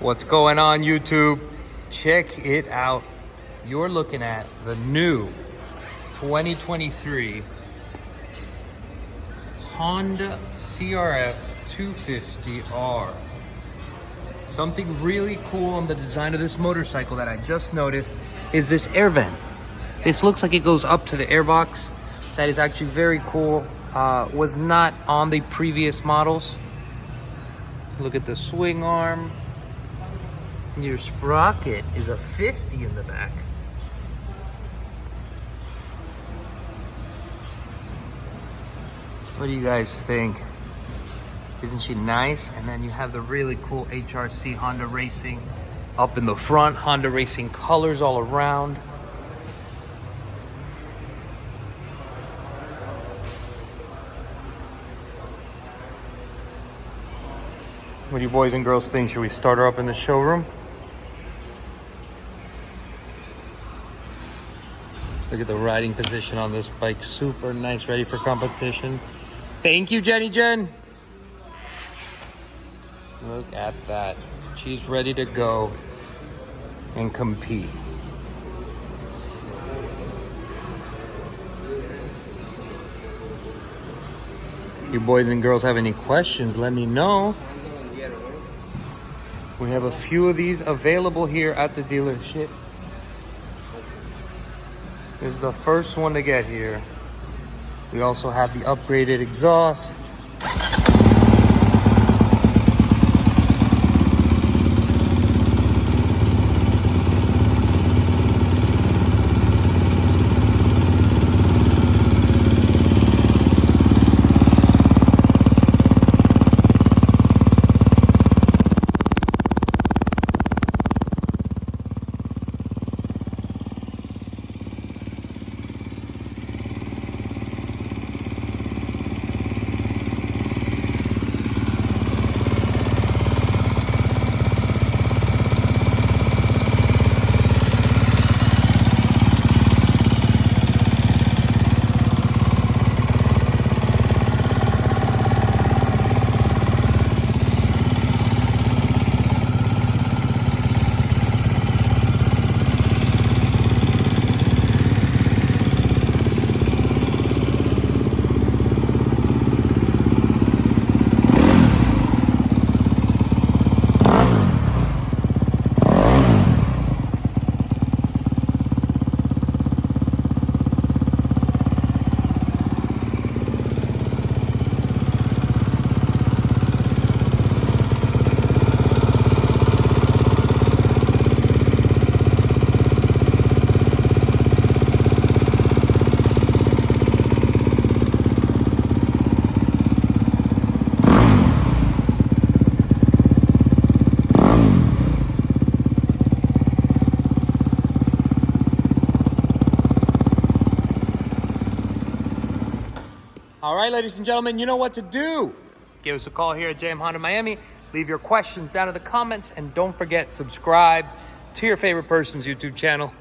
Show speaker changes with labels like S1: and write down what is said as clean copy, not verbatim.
S1: What's going on, YouTube? Check it out. You're looking at the new 2023 Honda CRF250R. Something really cool on the design of this motorcycle that I just noticed is this air vent. This looks like it goes up to the airbox. That is actually very cool. Was not on the previous models. Look at the swing arm. Your sprocket is a 50 in the back. What do you guys think? Isn't she nice? And then you have the really cool HRC Honda Racing up in the front. Honda Racing colors all around. What do you boys and girls think? Should we start her up in the showroom? Look at the riding position on this bike. Super nice, ready for competition. Thank you, Jenny Jen. Look at that. She's ready to go and compete. You boys and girls have any questions, let me know. We have a few of these available here at the dealership. This is the first one to get here. We also have the upgraded exhaust. All right, ladies and gentlemen, you know what to do. Give us a call here at JM Honda Miami. Leave your questions down in the comments. And don't forget, subscribe to your favorite person's YouTube channel.